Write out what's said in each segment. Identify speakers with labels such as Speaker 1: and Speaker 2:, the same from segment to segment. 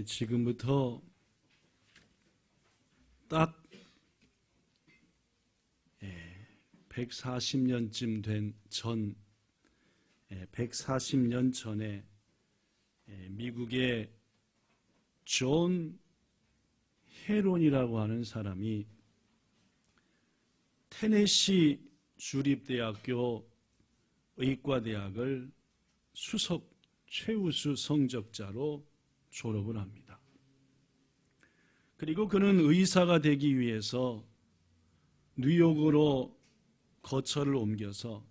Speaker 1: 지금부터 딱 140년쯤 된 140년 전에 미국의 존 헤론이라고 하는 사람이 테네시 주립대학교 의과대학을 수석 최우수 성적자로 졸업을 합니다. 그리고 그는 의사가 되기 위해서 뉴욕으로 거처를 옮겨서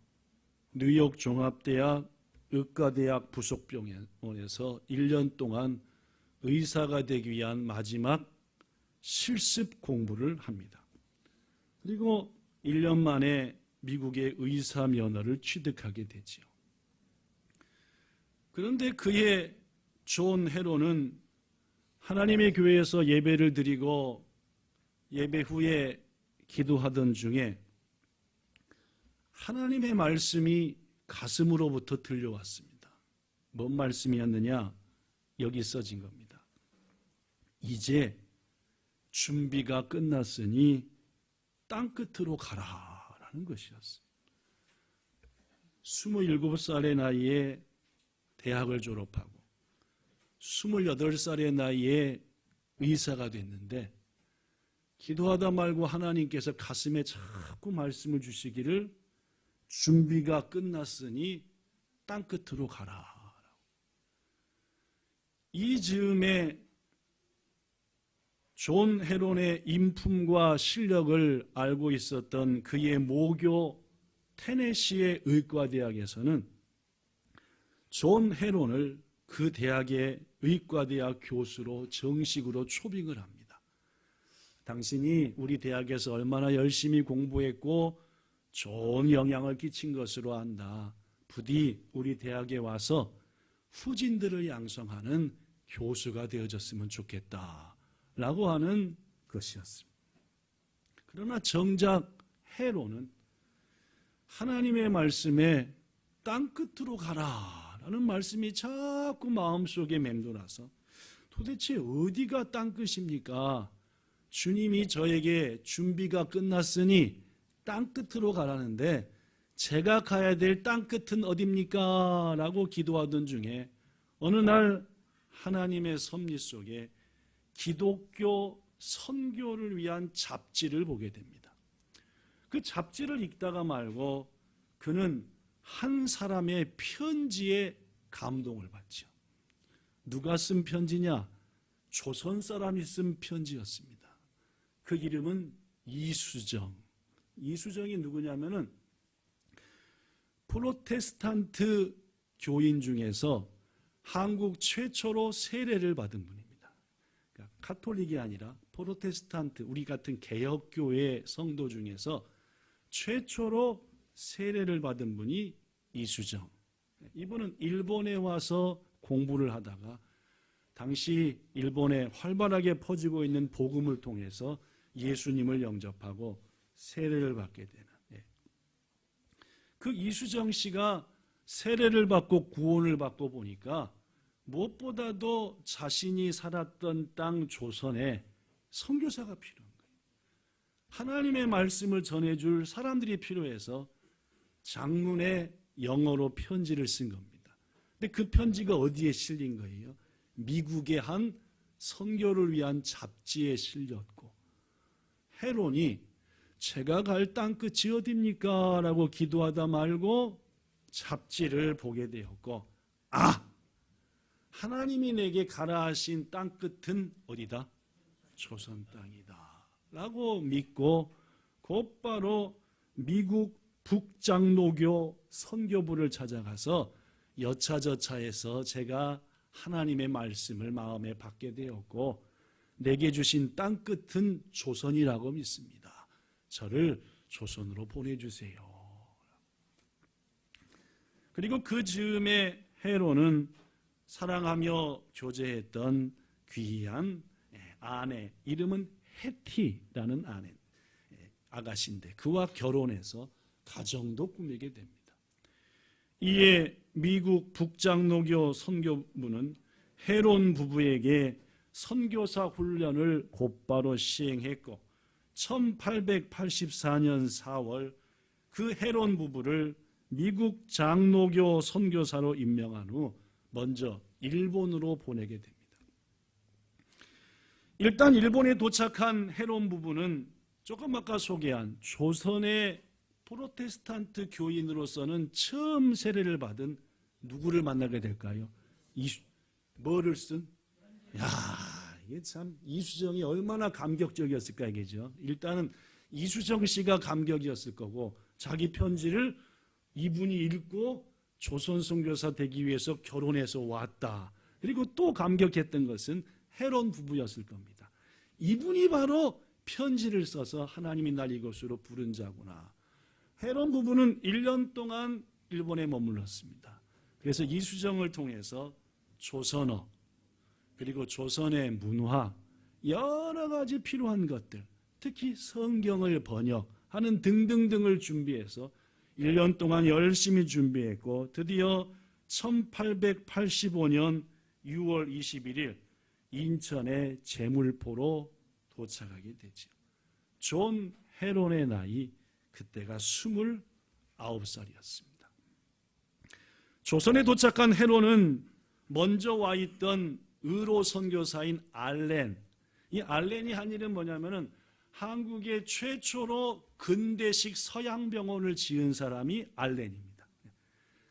Speaker 1: 뉴욕 종합대학 의과대학 부속병원에서 1년 동안 의사가 되기 위한 마지막 실습 공부를 합니다. 그리고 1년 만에 미국의 의사 면허를 취득하게 되지요. 그런데 그의 존 헤론은 하나님의 교회에서 예배를 드리고 예배 후에 기도하던 중에 하나님의 말씀이 가슴으로부터 들려왔습니다. 뭔 말씀이었느냐? 여기 써진 겁니다. 이제 준비가 끝났으니 땅끝으로 가라라는 것이었어요. 27살의 나이에 대학을 졸업하고 28살의 나이에 의사가 됐는데 기도하다 말고 하나님께서 가슴에 자꾸 말씀을 주시기를 준비가 끝났으니 땅끝으로 가라. 이 즈음에 존 헤론의 인품과 실력을 알고 있었던 그의 모교 테네시의 의과대학에서는 존 헤론을 그 대학의 의과대학 교수로 정식으로 초빙을 합니다. 당신이 우리 대학에서 얼마나 열심히 공부했고 좋은 영향을 끼친 것으로 안다. 부디 우리 대학에 와서 후진들을 양성하는 교수가 되어졌으면 좋겠다. 라고 하는 것이었습니다. 그러나 정작 헤론은 하나님의 말씀에 땅끝으로 가라 라는 말씀이 자꾸 마음속에 맴돌아서 도대체 어디가 땅끝입니까? 주님이 저에게 준비가 끝났으니 땅끝으로 가라는데 제가 가야 될 땅끝은 어디입니까? 라고 기도하던 중에 어느 날 하나님의 섭리 속에 기독교 선교를 위한 잡지를 보게 됩니다. 그 잡지를 읽다가 말고 그는 한 사람의 편지에 감동을 받죠. 누가 쓴 편지냐? 조선 사람이 쓴 편지였습니다. 그 이름은 이수정. 이수정이 누구냐면은 프로테스탄트 교인 중에서 한국 최초로 세례를 받은 분입니다. 그러니까 카톨릭이 아니라 프로테스탄트, 우리 같은 개혁교회 성도 중에서 최초로 세례를 받은 분이 이수정. 이분은 일본에 와서 공부를 하다가 당시 일본에 활발하게 퍼지고 있는 복음을 통해서 예수님을 영접하고 세례를 받게 되는. 그 이수정 씨가 세례를 받고 구원을 받고 보니까 무엇보다도 자신이 살았던 땅 조선에 선교사가 필요한 거예요. 하나님의 말씀을 전해줄 사람들이 필요해서 장문의 영어로 편지를 쓴 겁니다. 근데 그 편지가 어디에 실린 거예요? 미국의 한 선교를 위한 잡지에 실렸고 헤론이 제가 갈 땅끝이 어디입니까? 라고 기도하다 말고 잡지를 보게 되었고 하나님이 내게 가라 하신 땅끝은 어디다? 조선 땅이다 라고 믿고 곧바로 미국 북장로교 선교부를 찾아가서 여차저차해서 제가 하나님의 말씀을 마음에 받게 되었고 내게 주신 땅끝은 조선이라고 믿습니다. 저를 조선으로 보내주세요. 그리고 그 즈음에 헤론은 사랑하며 교제했던 귀한 아내, 이름은 해티라는 아내, 아가씨인데 그와 결혼해서 가정도 꾸미게 됩니다. 이에 미국 북장로교 선교부는 헤론 부부에게 선교사 훈련을 곧바로 시행했고 1884년 4월 그 헤론 부부를 미국 장로교 선교사로 임명한 후 먼저 일본으로 보내게 됩니다. 일단 일본에 도착한 헤론 부부는 조금 아까 소개한 조선의 프로테스탄트 교인으로서는 처음 세례를 받은 누구를 만나게 될까요? 뭐를 쓴? 야, 이게 참 이수정이 얼마나 감격적이었을까 이게죠. 일단은 이수정 씨가 감격이었을 거고 자기 편지를 이분이 읽고 조선 선교사 되기 위해서 결혼해서 왔다. 그리고 또 감격했던 것은 헤론 부부였을 겁니다. 이분이 바로 편지를 써서 하나님이 날 이곳으로 부른 자구나. 헤론 부부는 1년 동안 일본에 머물렀습니다. 그래서 이수정을 통해서 조선어 그리고 조선의 문화 여러 가지 필요한 것들 특히 성경을 번역하는 등등등을 준비해서 1년 동안 열심히 준비했고 드디어 1885년 6월 21일 인천의 제물포로 도착하게 되죠. 존 헤론의 나이 그때가 29살이었습니다. 조선에 도착한 헤론은 먼저 와 있던 의로 선교사인 알렌, 이 알렌이 한 일은 뭐냐면은 한국의 최초로 근대식 서양병원을 지은 사람이 알렌입니다.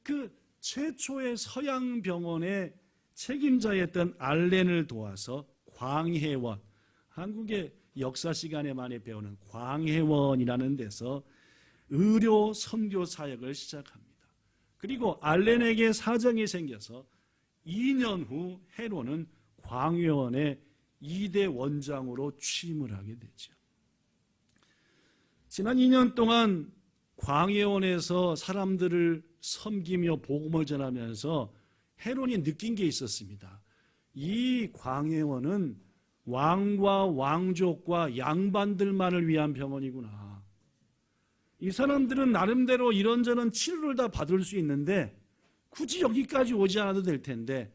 Speaker 1: 그 최초의 서양병원의 책임자였던 알렌을 도와서 광해원, 한국의 역사 시간에 많이 배우는 광해원이라는 데서 의료 선교 사역을 시작합니다. 그리고 알렌에게 사정이 생겨서 2년 후 헤론은 광해원의 2대 원장으로 취임을 하게 되죠. 지난 2년 동안 광해원에서 사람들을 섬기며 복음을 전하면서 헤론이 느낀 게 있었습니다. 이 광해원은 왕과 왕족과 양반들만을 위한 병원이구나. 이 사람들은 나름대로 이런저런 치료를 다 받을 수 있는데 굳이 여기까지 오지 않아도 될 텐데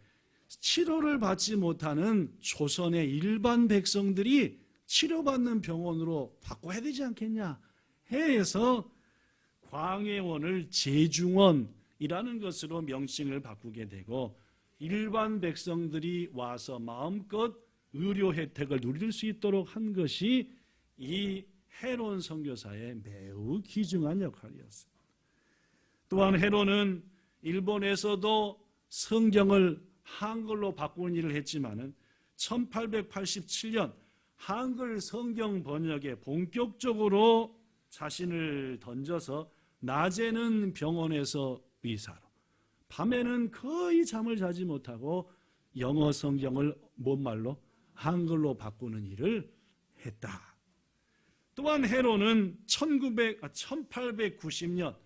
Speaker 1: 치료를 받지 못하는 조선의 일반 백성들이 치료받는 병원으로 바꿔야 되지 않겠냐 해서 광해원을 제중원이라는 것으로 명칭을 바꾸게 되고 일반 백성들이 와서 마음껏 의료 혜택을 누릴 수 있도록 한 것이 이 헤론 선교사의 매우 귀중한 역할이었습니다. 또한 헤론은 일본에서도 성경을 한글로 바꾸는 일을 했지만은 1887년 한글 성경 번역에 본격적으로 자신을 던져서 낮에는 병원에서 의사로, 밤에는 거의 잠을 자지 못하고 영어 성경을 뭔 말로? 한글로 바꾸는 일을 했다. 또한 헤론은 1890년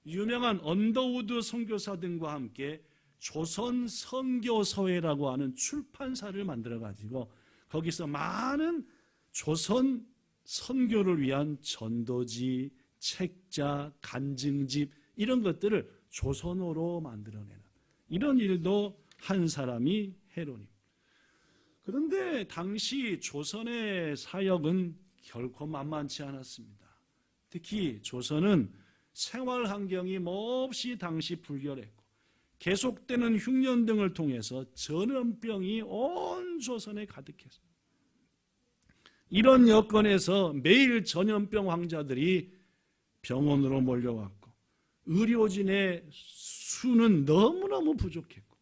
Speaker 1: 유명한 언더우드 선교사 등과 함께 조선 선교서회라고 하는 출판사를 만들어가지고 거기서 많은 조선 선교를 위한 전도지, 책자, 간증집 이런 것들을 조선어로 만들어내는 이런 일도 한 사람이 헤론입니다. 그런데 당시 조선의 사역은 결코 만만치 않았습니다. 특히 조선은 생활 환경이 몹시 당시 불결했고 계속되는 흉년 등을 통해서 전염병이 온 조선에 가득했습니다. 이런 여건에서 매일 전염병 환자들이 병원으로 몰려왔고 의료진의 수는 너무너무 부족했고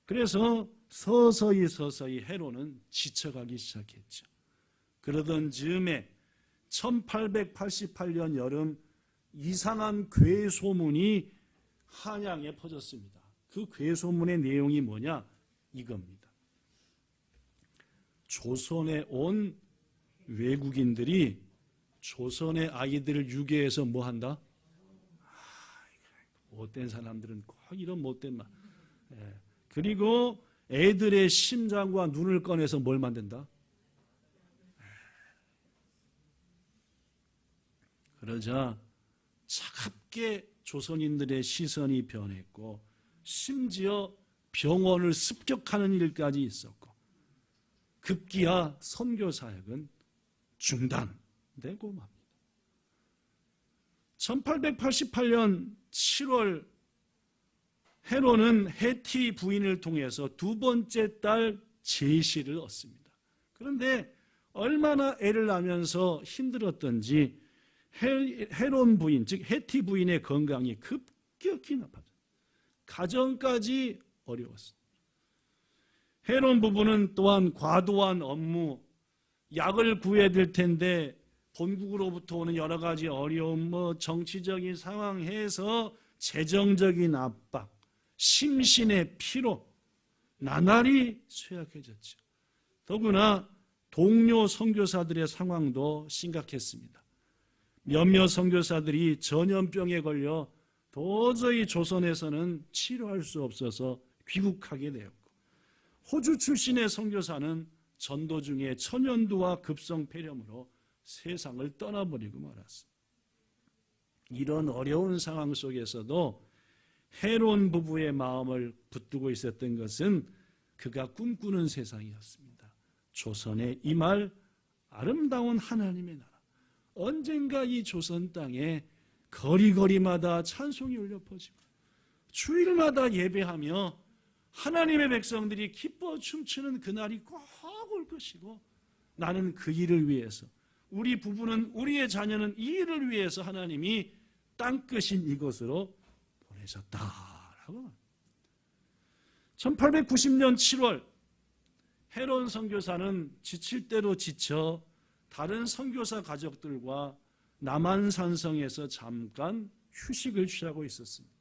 Speaker 1: 그래서 서서히 헤론은 지쳐가기 시작했죠. 그러던 즈음에 1888년 여름 이상한 괴소문이 한양에 퍼졌습니다. 그 괴소문의 내용이 뭐냐? 이겁니다. 조선에 온 외국인들이 조선의 아이들을 유괴해서 뭐 한다? 못된 사람들은 꼭 이런 못된 말. 그리고 애들의 심장과 눈을 꺼내서 뭘 만든다? 그러자 차갑게 조선인들의 시선이 변했고 심지어 병원을 습격하는 일까지 있었고 급기야 선교 사역은 중단되고 맙니다. 1888년 7월 헤롯은 헤티 부인을 통해서 두 번째 딸 제시를 얻습니다. 그런데 얼마나 애를 낳으면서 힘들었던지 헤롯 부인, 즉 헤티 부인의 건강이 급격히 나빠졌어요. 가정까지 어려웠어요. 헤롯 부부는 또한 과도한 업무, 약을 구해야 될 텐데 본국으로부터 오는 여러 가지 어려움, 정치적인 상황 해서 재정적인 압박, 심신의 피로 나날이 쇠약해졌죠. 더구나 동료 선교사들의 상황도 심각했습니다. 몇몇 선교사들이 전염병에 걸려 도저히 조선에서는 치료할 수 없어서 귀국하게 되었고, 호주 출신의 선교사는 전도 중에 천연두와 급성 폐렴으로 세상을 떠나버리고 말았습니다. 이런 어려운 상황 속에서도 헤롯 부부의 마음을 붙들고 있었던 것은 그가 꿈꾸는 세상이었습니다. 조선에 임할 아름다운 하나님의 나라. 언젠가 이 조선 땅에 거리거리마다 찬송이 울려 퍼지고 주일마다 예배하며 하나님의 백성들이 기뻐 춤추는 그날이 꼭 올 것이고, 나는 그 일을 위해서, 우리 부부는, 우리의 자녀는 이 일을 위해서 하나님이 땅끝인 이곳으로 보내셨다라고. 1890년 7월 헤롯 선교사는 지칠 대로 지쳐 다른 선교사 가족들과 남한산성에서 잠깐 휴식을 취하고 있었습니다.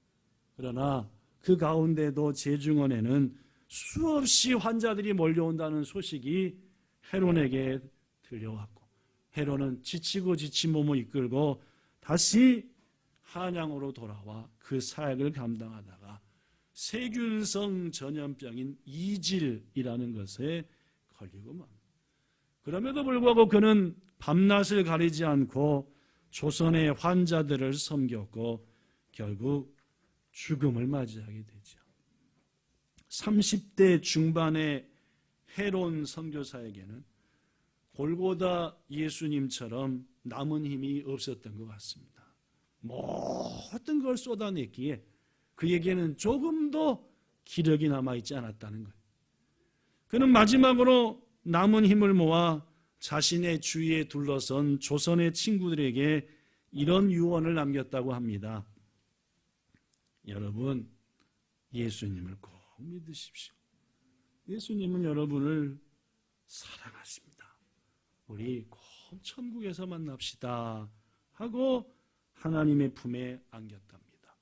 Speaker 1: 그러나 그 가운데도 제중원에는 수없이 환자들이 몰려온다는 소식이 헤롯에게 들려왔고, 헤롯은 지치고 지친 몸을 이끌고 다시 한양으로 돌아와 그 사역을 감당하다가 세균성 전염병인 이질이라는 것에 걸리고 맙니다. 그럼에도 불구하고 그는 밤낮을 가리지 않고 조선의 환자들을 섬겼고 결국 죽음을 맞이하게 되죠. 30대 중반의 헤롯 선교사에게는 골고다 예수님처럼 남은 힘이 없었던 것 같습니다. 모든 걸 쏟아냈기에 그에게는 조금도 기력이 남아있지 않았다는 거예요. 그는 마지막으로 남은 힘을 모아 자신의 주위에 둘러선 조선의 친구들에게 이런 유언을 남겼다고 합니다. 여러분, 예수님을 꼭 믿으십시오. 예수님은 여러분을 사랑하십니다. 우리 꼭 천국에서 만납시다 하고 하나님의 품에 안겼답니다.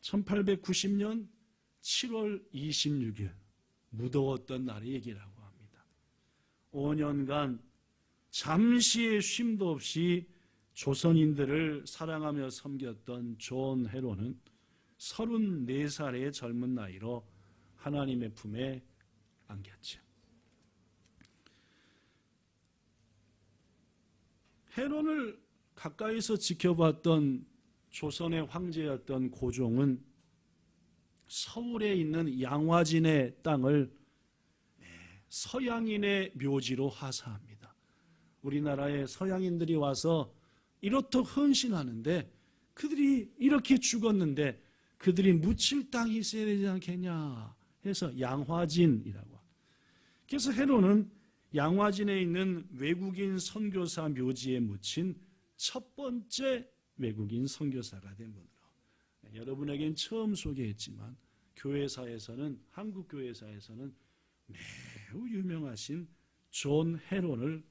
Speaker 1: 1890년 7월 26일 무더웠던 날의 얘기라고 합니다. 5년간 잠시의 쉼도 없이 조선인들을 사랑하며 섬겼던 존 헤롯은 34살의 젊은 나이로 하나님의 품에 안겼죠. 헤롯을 가까이서 지켜봤던 조선의 황제였던 고종은 서울에 있는 양화진의 땅을 서양인의 묘지로 하사합니다. 우리나라에 서양인들이 와서 이렇듯 헌신하는데 그들이 이렇게 죽었는데 그들이 묻힐 땅이 있어야 되지 않겠냐 해서 양화진이라고 합니다. 그래서 헤롯은 양화진에 있는 외국인 선교사 묘지에 묻힌 첫 번째 외국인 선교사가 된 분으로, 여러분에겐 처음 소개했지만 교회사에서는, 한국 교회사에서는 매우 유명하신 존 헤롯을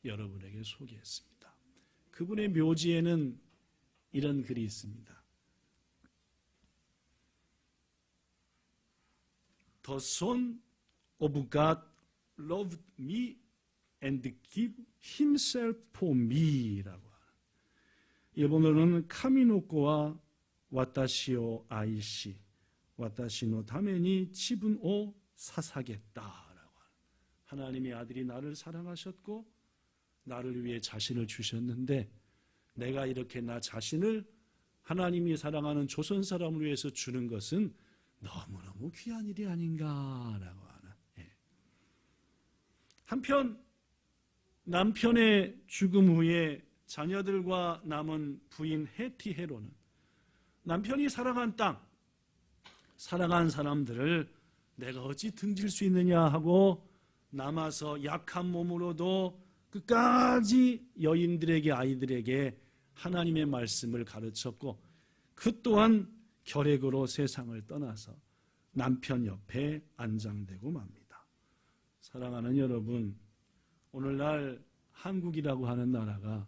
Speaker 1: 여러분에게 소개했습니다. 그분의 묘지에는 이런 글이 있습니다. The Son of God loved me and gave himself for me라고 하는, 일본어로는 카미노코와 와타시오 아이시 와타시노 타메니 치분 오 사사겠다라고 하는, 하나님의 아들이 나를 사랑하셨고 나를 위해 자신을 주셨는데 내가 이렇게 나 자신을 하나님이 사랑하는 조선 사람을 위해서 주는 것은 너무너무 귀한 일이 아닌가라고 하는. 한편 남편의 죽음 후에 자녀들과 남은 부인 헤티 헤로는 남편이 살아간 땅, 살아간 사람들을 내가 어찌 등질 수 있느냐 하고 남아서 약한 몸으로도 끝까지 여인들에게 아이들에게 하나님의 말씀을 가르쳤고 그 또한 결핵으로 세상을 떠나서 남편 옆에 안장되고 맙니다. 사랑하는 여러분, 오늘날 한국이라고 하는 나라가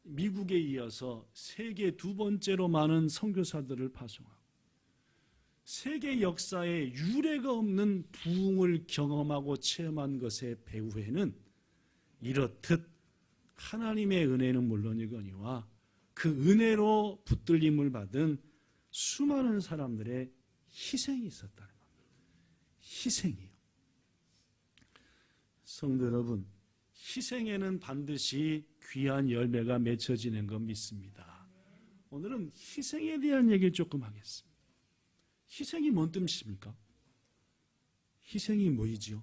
Speaker 1: 미국에 이어서 세계 두 번째로 많은 선교사들을 파송하고 세계 역사에 유례가 없는 부흥을 경험하고 체험한 것의 배후에는 이렇듯 하나님의 은혜는 물론이거니와 그 은혜로 붙들림을 받은 수많은 사람들의 희생이 있었다는 겁니다. 희생이요. 성도 여러분, 희생에는 반드시 귀한 열매가 맺혀지는 것 믿습니다. 오늘은 희생에 대한 얘기를 조금 하겠습니다. 희생이 뭔 뜻입니까? 희생이 뭐이지요?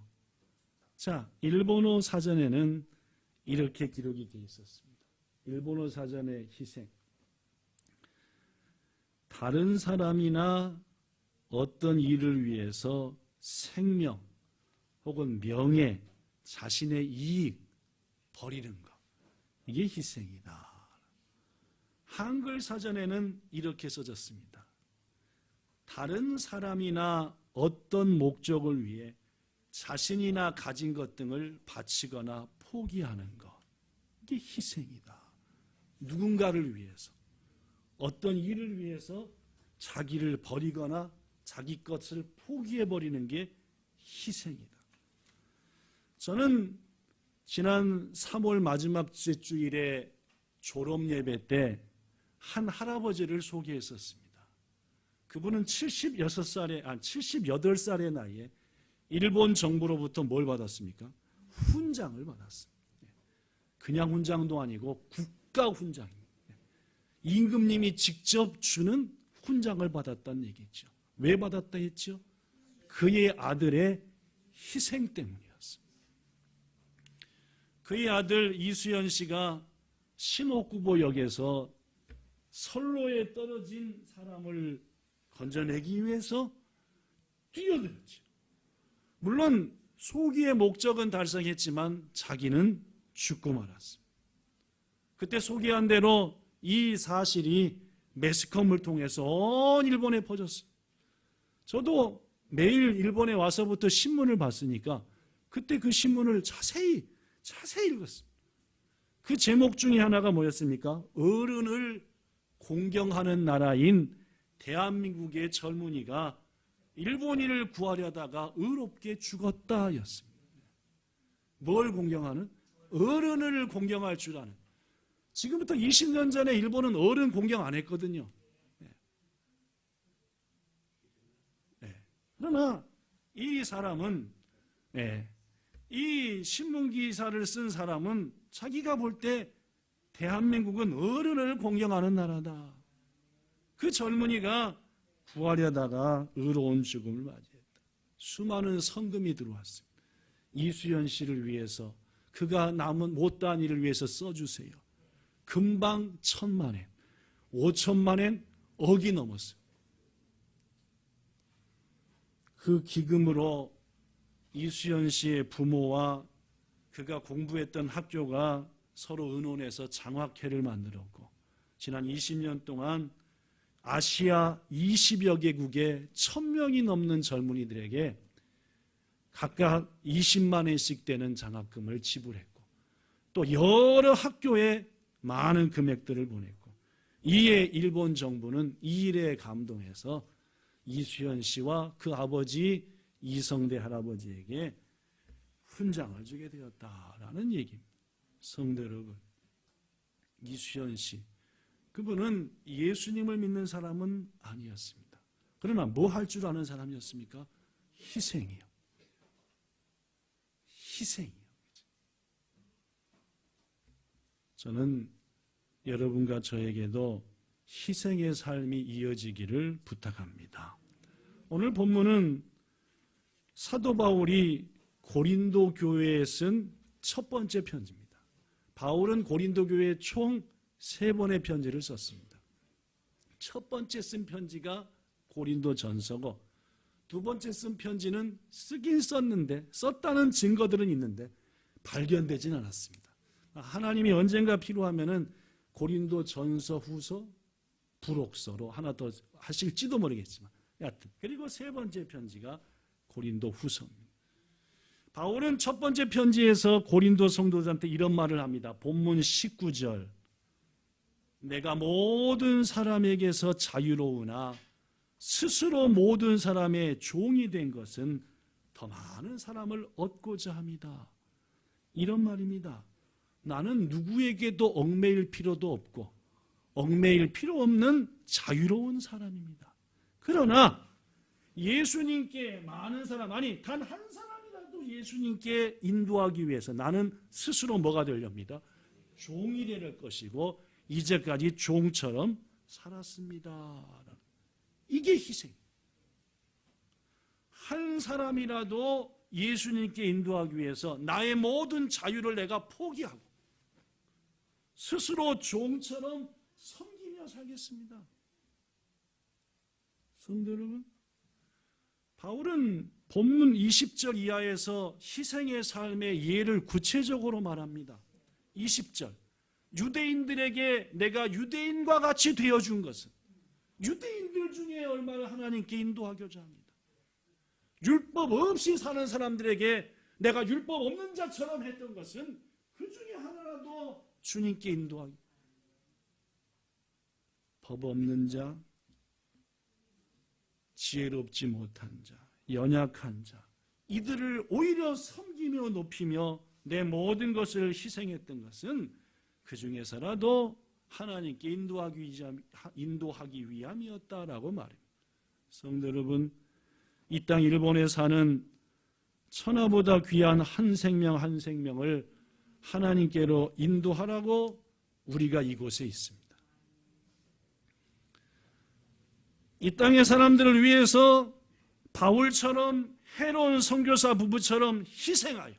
Speaker 1: 자, 일본어 사전에는 이렇게 기록이 되어 있었습니다. 일본어 사전의 희생. 다른 사람이나 어떤 일을 위해서 생명 혹은 명예, 자신의 이익 버리는 것. 이게 희생이다. 한글 사전에는 이렇게 써졌습니다. 다른 사람이나 어떤 목적을 위해 자신이나 가진 것 등을 바치거나 포기하는 것. 이게 희생이다. 누군가를 위해서, 어떤 일을 위해서 자기를 버리거나 자기 것을 포기해버리는 게 희생이다. 저는 지난 3월 마지막 주일에 졸업 예배 때 한 할아버지를 소개했었습니다. 그분은 78살의 나이에 일본 정부로부터 뭘 받았습니까? 훈장을 받았습니다. 그냥 훈장도 아니고 국가 훈장입니다. 임금님이 직접 주는 훈장을 받았다는 얘기죠. 왜 받았다 했죠? 그의 아들의 희생 때문이었습니다. 그의 아들 이수연 씨가 신옥구보역에서 선로에 떨어진 사람을 건져내기 위해서 뛰어들었죠. 물론 소기의 목적은 달성했지만 자기는 죽고 말았습니다. 그때 소개한 대로 이 사실이 매스컴을 통해서 온 일본에 퍼졌어요. 저도 매일 일본에 와서부터 신문을 봤으니까 그때 그 신문을 자세히 읽었습니다. 그 제목 중에 하나가 뭐였습니까? 어른을 공경하는 나라인 대한민국의 젊은이가 일본인을 구하려다가 의롭게 죽었다 였습니다. 뭘 공경하는? 어른을 공경할 줄 아는. 지금부터 20년 전에 일본은 어른 공경 안 했거든요. 그러나 이 사람은, 이 신문기사를 쓴 사람은 자기가 볼 때 대한민국은 어른을 공경하는 나라다. 그 젊은이가 구하려다가 의로운 죽음을 맞이했다. 수많은 성금이 들어왔습니다. 이수연 씨를 위해서, 그가 남은 못다한 일을 위해서 써주세요. 금방 1,000만 엔, 5천만 엔, 억이 넘었어요. 그 기금으로 이수연 씨의 부모와 그가 공부했던 학교가 서로 의논해서 장학회를 만들었고, 지난 20년 동안 아시아 20여 개국의 1,000명이 넘는 젊은이들에게 각각 20만 엔씩 되는 장학금을 지불했고, 또 여러 학교에 많은 금액들을 보냈고, 이에 일본 정부는 이 일에 감동해서 이수연 씨와 그 아버지 이성대 할아버지에게 훈장을 주게 되었다라는 얘기입니다. 성도 여러분, 이수연 씨, 그분은 예수님을 믿는 사람은 아니었습니다. 그러나 뭐 할 줄 아는 사람이었습니까? 희생이요. 희생이요. 저는 여러분과 저에게도 희생의 삶이 이어지기를 부탁합니다. 오늘 본문은 사도 바울이 고린도 교회에 쓴 첫 번째 편지입니다. 바울은 고린도 교회에 총 3번의 편지를 썼습니다. 첫 번째 쓴 편지가 고린도 전서고, 두 번째 쓴 편지는 쓰긴 썼는데, 썼다는 증거들은 있는데 발견되진 않았습니다. 하나님이 언젠가 필요하면은 고린도 전서, 후서, 부록서로 하나 더 하실지도 모르겠지만, 여하튼 그리고 세 번째 편지가 고린도 후서입니다. 바울은 첫 번째 편지에서 고린도 성도들한테 이런 말을 합니다. 본문 19절, 내가 모든 사람에게서 자유로우나 스스로 모든 사람의 종이 된 것은 더 많은 사람을 얻고자 합니다. 이런 말입니다. 나는 누구에게도 얽매일 필요도 없고 얽매일 필요 없는 자유로운 사람입니다. 그러나 예수님께 많은 사람, 아니 단 한 사람이라도 예수님께 인도하기 위해서 나는 스스로 뭐가 되렵니다? 종이 될 것이고 이제까지 종처럼 살았습니다. 이게 희생. 한 사람이라도 예수님께 인도하기 위해서 나의 모든 자유를 내가 포기하고 스스로 종처럼 섬기며 살겠습니다. 성도 여러분, 바울은 본문 20절 이하에서 희생의 삶의 예를 구체적으로 말합니다. 20절, 유대인들에게 내가 유대인과 같이 되어준 것은 유대인들 중에 얼마나 하나님께 인도하고자 합니다. 율법 없이 사는 사람들에게 내가 율법 없는 자처럼 했던 것은 그 중에 하나라도 주님께 인도하기. 법 없는 자, 지혜롭지 못한 자, 연약한 자, 이들을 오히려 섬기며 높이며 내 모든 것을 희생했던 것은 그 중에서라도 하나님께 인도하기 위함이었다라고 말합니다. 성도 여러분, 이 땅 일본에 사는 천하보다 귀한 한 생명 한 생명을 하나님께로 인도하라고 우리가 이곳에 있습니다. 이 땅의 사람들을 위해서 바울처럼 해로운 선교사 부부처럼 희생하여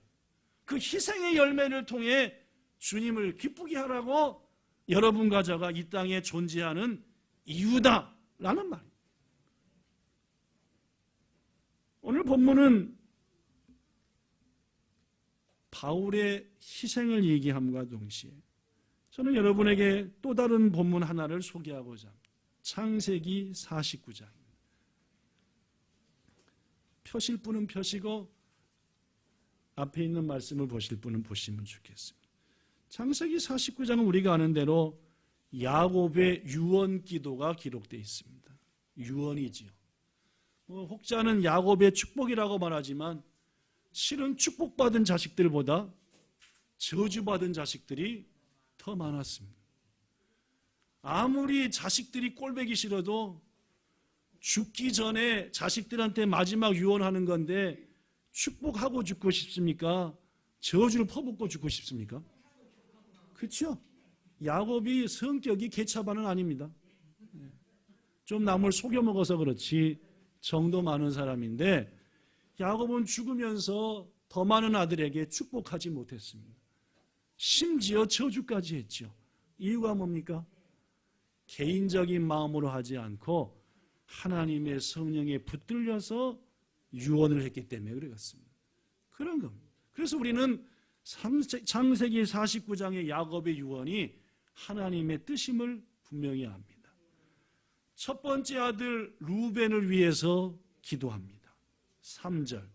Speaker 1: 그 희생의 열매를 통해 주님을 기쁘게 하라고 여러분과 저가 이 땅에 존재하는 이유다라는 말입니다. 오늘 본문은 바울의 희생을 얘기함과 동시에 저는 여러분에게 또 다른 본문 하나를 소개하고자 합니다. 창세기 49장입니다. 펴실 분은 펴시고 앞에 있는 말씀을 보실 분은 보시면 좋겠습니다. 창세기 49장은 우리가 아는 대로 야곱의 유언 기도가 기록되어 있습니다. 유언이지요. 혹자는 야곱의 축복이라고 말하지만 실은 축복받은 자식들보다 저주받은 자식들이 더 많았습니다. 아무리 자식들이 꼴보기 싫어도 죽기 전에 자식들한테 마지막 유언하는 건데 축복하고 죽고 싶습니까? 저주를 퍼붓고 죽고 싶습니까? 그렇죠? 야곱이 성격이 개차반은 아닙니다. 좀 남을 속여 먹어서 그렇지 정도 많은 사람인데 야곱은 죽으면서 더 많은 아들에게 축복하지 못했습니다. 심지어 저주까지 했죠. 이유가 뭡니까? 개인적인 마음으로 하지 않고 하나님의 성령에 붙들려서 유언을 했기 때문에 그랬습니다. 그런 겁니다. 그래서 우리는 창세기 49장의 야곱의 유언이 하나님의 뜻임을 분명히 압니다. 첫 번째 아들 루벤을 위해서 기도합니다. 3절,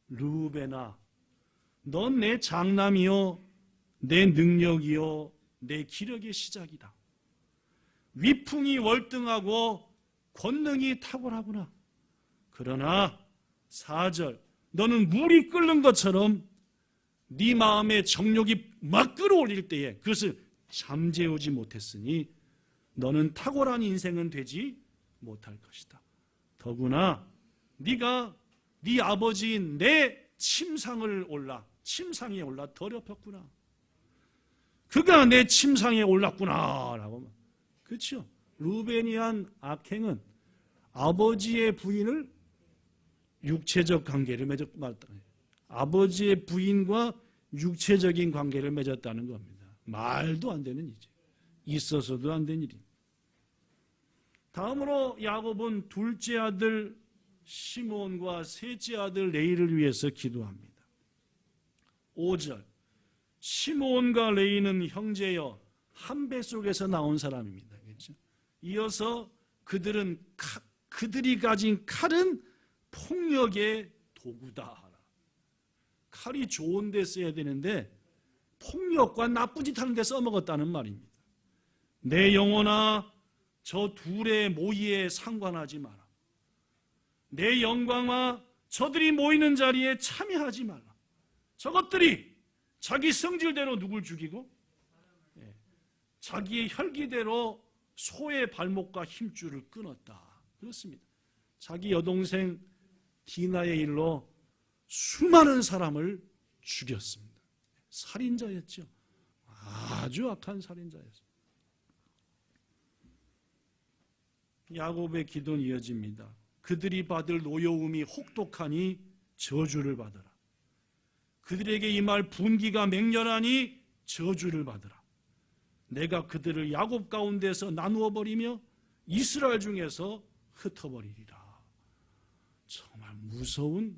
Speaker 1: 루벤아, 넌 내 장남이요 내 능력이요 내 기력의 시작이다. 위풍이 월등하고 권능이 탁월하구나. 그러나 4절, 너는 물이 끓는 것처럼 네 마음의 정욕이 막 끌어올릴 때에 그것을 잠재우지 못했으니 너는 탁월한 인생은 되지 못할 것이다. 더구나 네가 네 아버지인 내 침상에 올라 더럽혔구나. 그가 내 침상에 올랐구나라고. 그렇죠? 루벤이 한 악행은 아버지의 부인을 육체적 관계를 맺었다. 아버지의 부인과 육체적인 관계를 맺었다는 겁니다. 말도 안 되는 일이죠. 있어서도 안 된 일입니다. 다음으로 야곱은 둘째 아들 시몬과 셋째 아들 레이를 위해서 기도합니다. 5절, 시몬과 레이는 형제여 한 배 속에서 나온 사람입니다. 그렇죠? 이어서 그들이 가진 칼은 폭력의 도구다. 칼이 좋은 데 써야 되는데 폭력과 나쁜 짓 하는 데 써먹었다는 말입니다. 내 영혼아 저 둘의 모의에 상관하지 마라. 내 영광아 저들이 모이는 자리에 참여하지 말라. 저것들이 자기 성질대로 누굴 죽이고 자기의 혈기대로 소의 발목과 힘줄을 끊었다. 그렇습니다. 자기 여동생 디나의 일로 수많은 사람을 죽였습니다. 살인자였죠. 아주 악한 살인자였습니다. 야곱의 기도는 이어집니다. 그들이 받을 노여움이 혹독하니 저주를 받으라. 그들에게 임할 분기가 맹렬하니 저주를 받으라. 내가 그들을 야곱 가운데서 나누어 버리며 이스라엘 중에서 흩어버리리라. 정말 무서운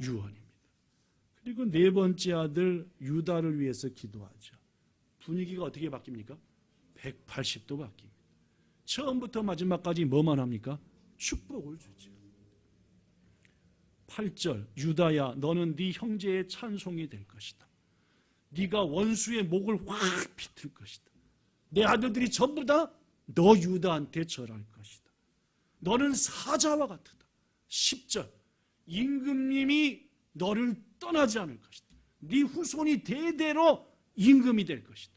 Speaker 1: 유언입니다. 그리고 네 번째 아들 유다를 위해서 기도하죠. 분위기가 어떻게 바뀝니까? 180도 바뀝니다. 처음부터 마지막까지 뭐만 합니까? 축복을 주죠. 8절, 유다야 너는 네 형제의 찬송이 될 것이다. 네가 원수의 목을 확 비틀 것이다. 내 아들들이 전부 다 너 유다한테 절할 것이다. 너는 사자와 같다. 10절, 임금님이 너를 떠나지 않을 것이다. 네 후손이 대대로 임금이 될 것이다.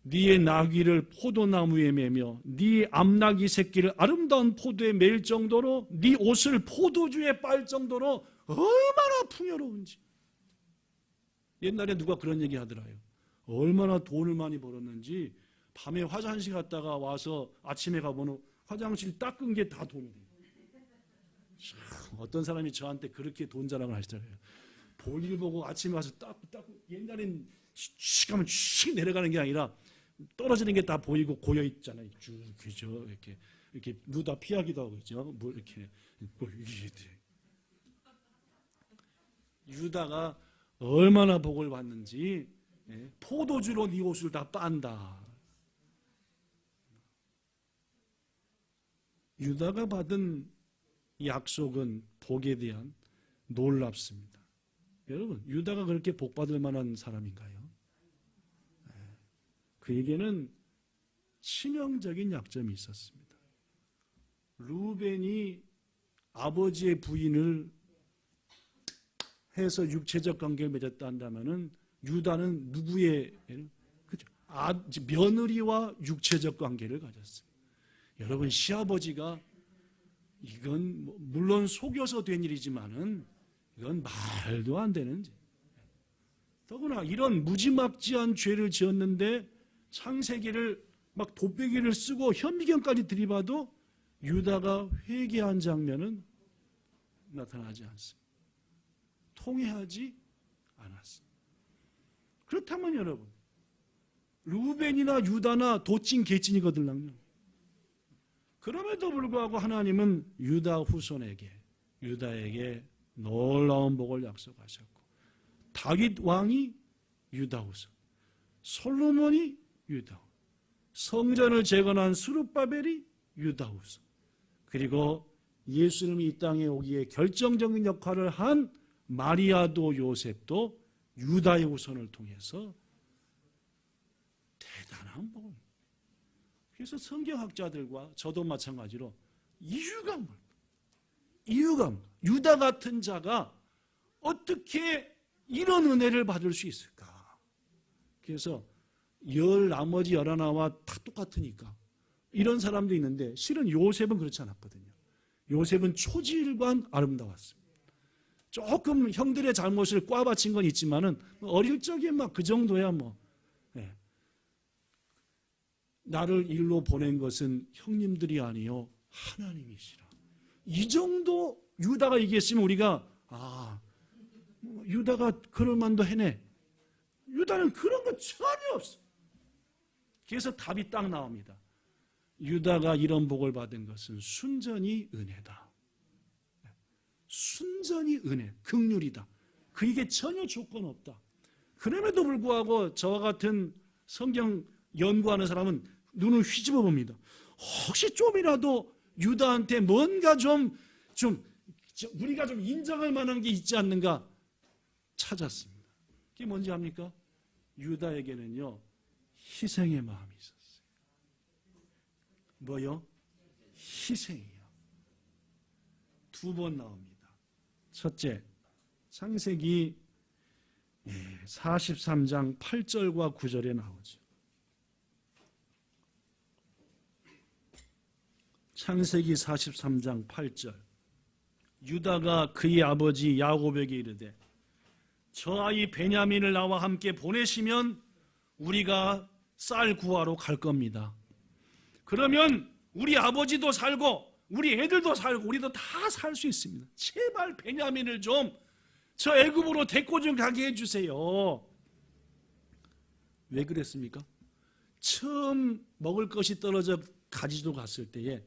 Speaker 1: 네의 나귀를 포도나무에 매며 네 암나귀 새끼를 아름다운 포도에 맬 정도로 네 옷을 포도주에 빨 정도로 얼마나 풍요로운지. 옛날에 누가 그런 얘기 하더라요. 얼마나 돈을 많이 벌었는지 밤에 화장실 갔다가 와서 아침에 가보면 화장실 닦은 게 다 돈이에요. 어떤 사람이 저한테 그렇게 돈 자랑을 하시더라고요. 볼일 보고 아침에 와서 닦고 옛날엔 슉 하면 슉 내려가는 게 아니라 떨어지는 게 다 보이고 고여 있잖아요. 쭉 그죠? 이렇게 누다 피하기도 하고 있죠. 뭐 이렇게 유다가 얼마나 복을 받는지 포도주로 네 옷을 다 빤다. 유다가 받은 약속은 복에 대한 놀랍습니다. 여러분, 유다가 그렇게 복 받을 만한 사람인가요? 그에게는 치명적인 약점이 있었습니다. 루벤이 아버지의 부인을 해서 육체적 관계를 맺었다 한다면은 유다는 누구의 그죠? 며느리와 육체적 관계를 가졌습니다. 여러분, 시아버지가 이건 물론 속여서 된 일이지만은 이건 말도 안 되는 죄. 더구나 이런 무지막지한 죄를 지었는데 창세기를 막 돋보기를 쓰고 현미경까지 들이봐도 유다가 회개한 장면은 나타나지 않습니다. 통회하지 않았습니다. 그렇다면 여러분, 루벤이나 유다나 도찐 개찐이거든요. 그럼에도 불구하고 하나님은 유다에게 놀라운 복을 약속하셨고, 다윗 왕이 유다 후손, 솔로몬이 유다 후손, 성전을 재건한 스룹바벨이 유다 후손, 그리고 예수님이 이 땅에 오기에 결정적인 역할을 한 마리아도 요셉도 유다의 후손을 통해서 대단한 복을. 그래서 성경학자들과 저도 마찬가지로 이유가 뭘까? 유다 같은 자가 어떻게 이런 은혜를 받을 수 있을까? 그래서 나머지 11와 다 똑같으니까 이런 사람도 있는데 실은 요셉은 그렇지 않았거든요. 요셉은 초지일관 아름다웠습니다. 조금 형들의 잘못을 꽈바친 건 있지만은 어릴 적에 막 그 정도야 뭐. 나를 일로 보낸 것은 형님들이 아니요 하나님이시라. 이 정도 유다가 얘기했으면 우리가 유다가 그럴 만도 해내. 유다는 그런 거 전혀 없어. 그래서 답이 딱 나옵니다. 유다가 이런 복을 받은 것은 순전히 은혜다. 순전히 은혜, 긍휼이다. 그에게 전혀 조건 없다. 그럼에도 불구하고 저와 같은 성경 연구하는 사람은 눈을 휘집어 봅니다. 혹시 좀이라도 유다한테 뭔가 좀 우리가 좀 인정할 만한 게 있지 않는가 찾았습니다. 그게 뭔지 압니까? 유다에게는요, 희생의 마음이 있었어요. 뭐요? 희생이요. 두 번 나옵니다. 첫째, 창세기 43장 8절과 9절에 나오죠. 창세기 43장 8절. 유다가 그의 아버지 야곱에게 이르되 저 아이 베냐민을 나와 함께 보내시면 우리가 쌀 구하러 갈 겁니다. 그러면 우리 아버지도 살고 우리 애들도 살고 우리도 다 살 수 있습니다. 제발 베냐민을 좀 저 애굽으로 데리고 좀 가게 해주세요. 왜 그랬습니까? 처음 먹을 것이 떨어져 가지도 갔을 때에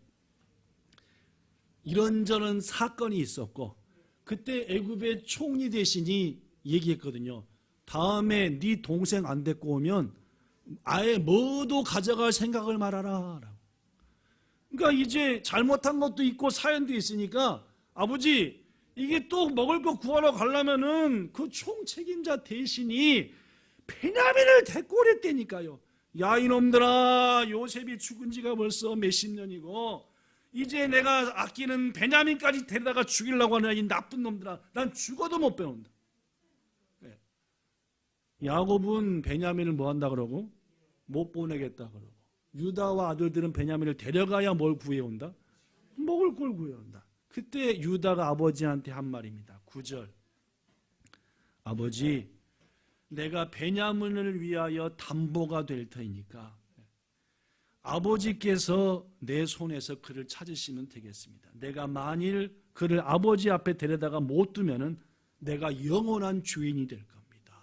Speaker 1: 이런저런 사건이 있었고 그때 애굽의 총리 대신이 얘기했거든요. 다음에 네 동생 안 데리고 오면 아예 뭐도 가져갈 생각을 말아라 라고. 그러니까 이제 잘못한 것도 있고 사연도 있으니까 아버지 이게 또 먹을 거 구하러 가려면은 그 총책임자 대신이 베냐민을 데리고 오랬다니까요. 야 이놈들아, 요셉이 죽은 지가 벌써 몇십 년이고 이제 내가 아끼는 베냐민까지 데려다가 죽이려고 하는 이 나쁜 놈들아, 난 죽어도 못 배운다. 야곱은 베냐민을 뭐 한다 그러고? 못 보내겠다 그러고. 유다와 아들들은 베냐민을 데려가야 뭘 구해온다? 먹을 걸 구해온다. 그때 유다가 아버지한테 한 말입니다. 9절. 아버지, 내가 베냐민을 위하여 담보가 될 터이니까 아버지께서 내 손에서 그를 찾으시면 되겠습니다. 내가 만일 그를 아버지 앞에 데려다가 못 두면은 내가 영원한 주인이 될 겁니다.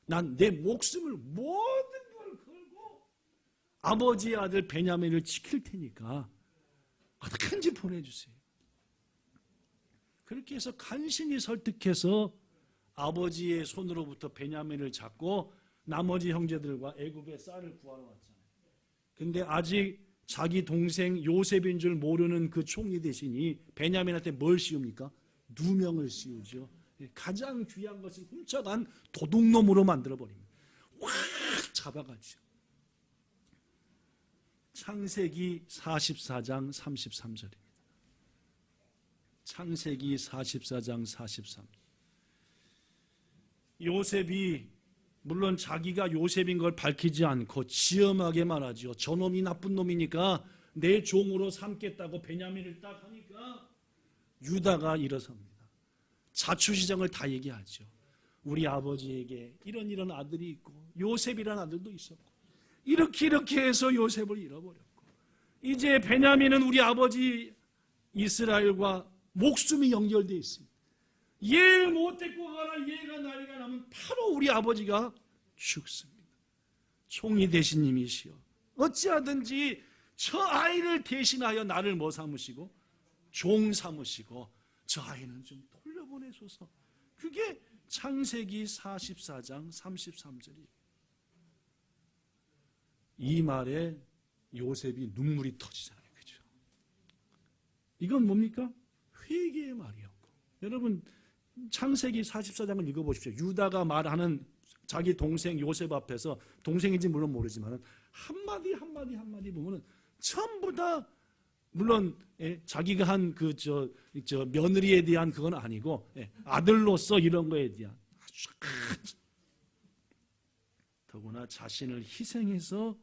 Speaker 1: 난 내 목숨을 모든 걸 걸고 아버지의 아들 베냐민을 지킬 테니까 어떻게든지 보내주세요. 그렇게 해서 간신히 설득해서 아버지의 손으로부터 베냐민을 잡고 나머지 형제들과 애굽의 쌀을 구하러 왔잖아요. 근데 아직 자기 동생 요셉인 줄 모르는 그 총리 대신이 베냐민한테 뭘 씌웁니까? 누명을 씌우죠. 가장 귀한 것을 훔쳐간 도둑놈으로 만들어버립니다. 확 잡아가죠. 창세기 44장 33절입니다. 창세기 44장 43절. 요셉이 물론 자기가 요셉인 걸 밝히지 않고 지엄하게 말하죠. 저놈이 나쁜 놈이니까 내 종으로 삼겠다고 베냐민을 딱 하니까 유다가 일어섭니다. 자초지정을 다 얘기하죠. 우리 아버지에게 이런 아들이 있고 요셉이라는 아들도 있었고 이렇게 해서 요셉을 잃어버렸고 이제 베냐민은 우리 아버지 이스라엘과 목숨이 연결되어 있습니다. 얘를 못 데리고 가라, 얘가 난리가 나면 바로 우리 아버지가 죽습니다. 총리 대신님이시여 어찌하든지 저 아이를 대신하여 나를 뭐 삼으시고 종 삼으시고 저 아이는 좀 돌려보내소서. 그게 창세기 44장 33절이에요. 이 말에 요셉이 눈물이 터지잖아요. 그죠? 이건 뭡니까? 회개의 말이었고. 여러분 창세기 44장을 읽어보십시오. 유다가 말하는 자기 동생 요셉 앞에서, 동생인지 물론 모르지만 한마디 보면은 전부 다 물론 자기가 한 저 며느리에 대한 그건 아니고 아들로서 이런 거에 대한 아주 더구나 자신을 희생해서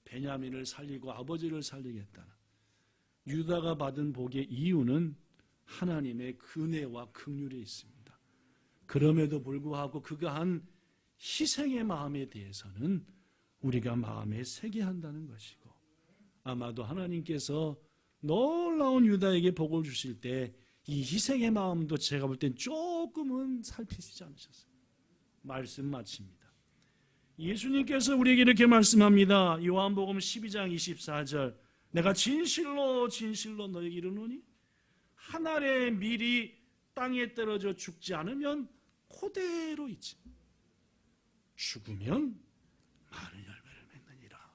Speaker 1: 베냐민을 살리고 아버지를 살리겠다는 유다가 받은 복의 이유는 하나님의 은혜와 긍휼에 있습니다. 그럼에도 불구하고 그가 한 희생의 마음에 대해서는 우리가 마음에 새게 한다는 것이고 아마도 하나님께서 놀라운 유다에게 복을 주실 때 이 희생의 마음도 제가 볼 땐 조금은 살피시지 않으셨어요. 말씀 마칩니다. 예수님께서 우리에게 이렇게 말씀합니다. 요한복음 12장 24절, 내가 진실로 진실로 너에게 이르노니 한 알의 밀이 땅에 떨어져 죽지 않으면 그대로 있지, 죽으면 많은 열매를 맺느니라.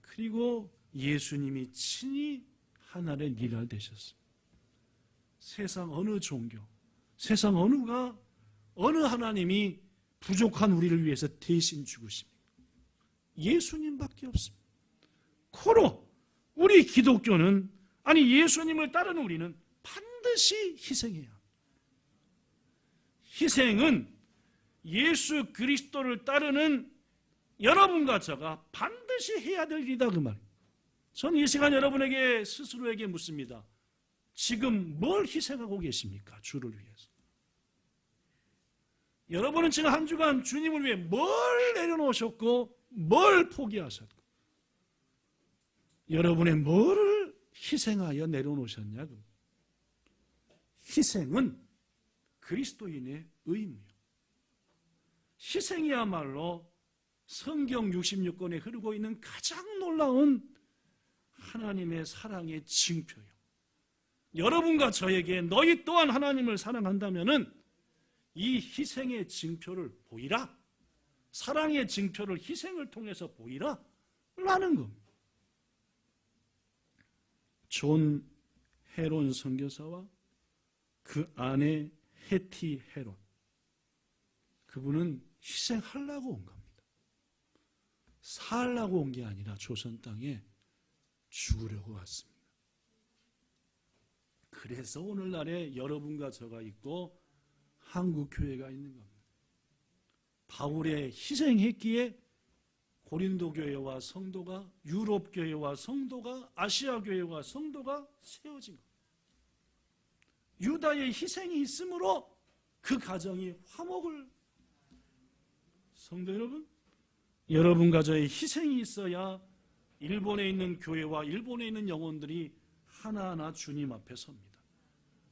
Speaker 1: 그리고 예수님이 친히 하나의 밀알 되셨습니다. 세상 어느 종교, 세상 어느 하나님이 부족한 우리를 위해서 대신 죽으십니까? 예수님밖에 없습니다. 코로 우리 기독교는, 아니 예수님을 따르는 우리는 반드시 희생해야 합니다. 희생은 예수 그리스도를 따르는 여러분과 저가 반드시 해야 될 일이다, 그 말이에요. 저는 이 시간 여러분에게 스스로에게 묻습니다. 지금 뭘 희생하고 계십니까? 주를 위해서. 여러분은 지금 한 주간 주님을 위해 뭘 내려놓으셨고 뭘 포기하셨고, 여러분의 뭐를 희생하여 내려놓으셨냐고. 희생은 그리스도인의 의무예요. 희생이야말로 성경 66권에 흐르고 있는 가장 놀라운 하나님의 사랑의 징표예요. 여러분과 저에게 너희 또한 하나님을 사랑한다면은 이 희생의 징표를 보이라, 사랑의 징표를 희생을 통해서 보이라 라는 겁니다. 존 헤론 선교사와 그 아내 해티 헤론, 그분은 희생하려고 온 겁니다. 살려고 온 게 아니라 조선 땅에 죽으려고 왔습니다. 그래서 오늘날에 여러분과 저가 있고 한국 교회가 있는 겁니다. 바울의 희생했기에 고린도 교회와 성도가, 유럽 교회와 성도가, 아시아 교회와 성도가 세워진 겁니다. 유다의 희생이 있으므로 그 가정이 화목을. 성도 여러분, 여러분과 저의 희생이 있어야 일본에 있는 교회와 일본에 있는 영혼들이 하나하나 주님 앞에 섭니다.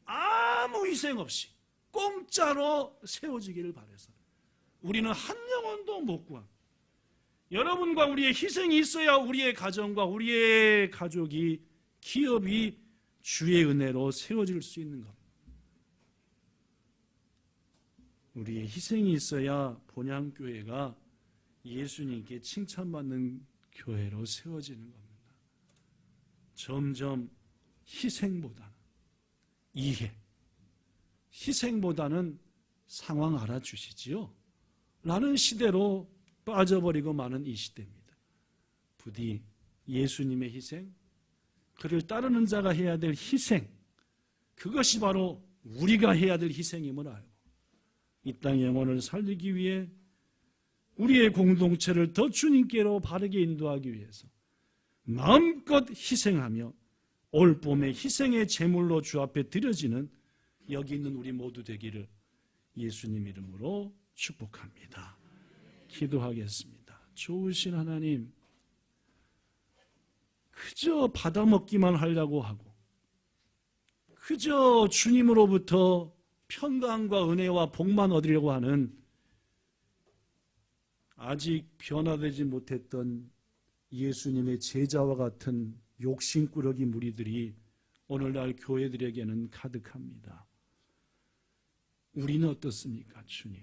Speaker 1: 아무 희생 없이 공짜로 세워지기를 바라서 우리는 한 영혼도 못 구합니다. 여러분과 우리의 희생이 있어야 우리의 가정과 우리의 가족이, 기업이 주의 은혜로 세워질 수 있는 겁니다. 우리의 희생이 있어야 본향교회가 예수님께 칭찬받는 교회로 세워지는 겁니다. 점점 희생보다는 이해, 희생보다는 상황 알아주시지요? 라는 시대로 빠져버리고 마는 이 시대입니다. 부디 예수님의 희생, 그를 따르는 자가 해야 될 희생, 그것이 바로 우리가 해야 될 희생임을 알고 이 땅의 영혼을 살리기 위해 우리의 공동체를 더 주님께로 바르게 인도하기 위해서 마음껏 희생하며 올 봄에 희생의 제물로 주 앞에 드려지는 여기 있는 우리 모두 되기를 예수님 이름으로 축복합니다. 기도하겠습니다. 좋으신 하나님, 그저 받아먹기만 하려고 하고 그저 주님으로부터 평강과 은혜와 복만 얻으려고 하는 아직 변화되지 못했던 예수님의 제자와 같은 욕심꾸러기 무리들이 오늘날 교회들에게는 가득합니다. 우리는 어떻습니까, 주님?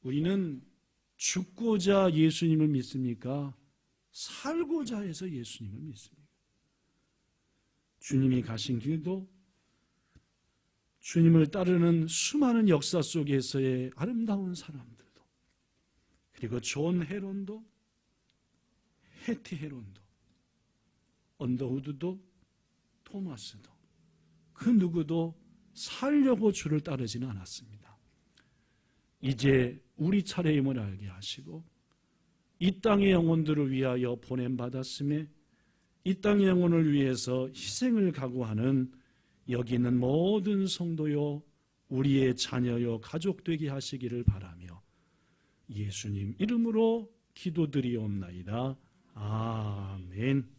Speaker 1: 우리는 죽고자 예수님을 믿습니까? 살고자 해서 예수님을 믿습니까? 주님이 가신 길도, 주님을 따르는 수많은 역사 속에서의 아름다운 사람들도, 그리고 존 헤론도, 해티 헤론도, 언더우드도, 토마스도, 그 누구도 살려고 주를 따르지는 않았습니다. 이제 우리 차례임을 알게 하시고 이 땅의 영혼들을 위하여 보냄받았음에 이 땅의 영혼을 위해서 희생을 각오하는 여기 있는 모든 성도요, 우리의 자녀요, 가족 되게 하시기를 바라며 예수님 이름으로 기도드리옵나이다. 아멘.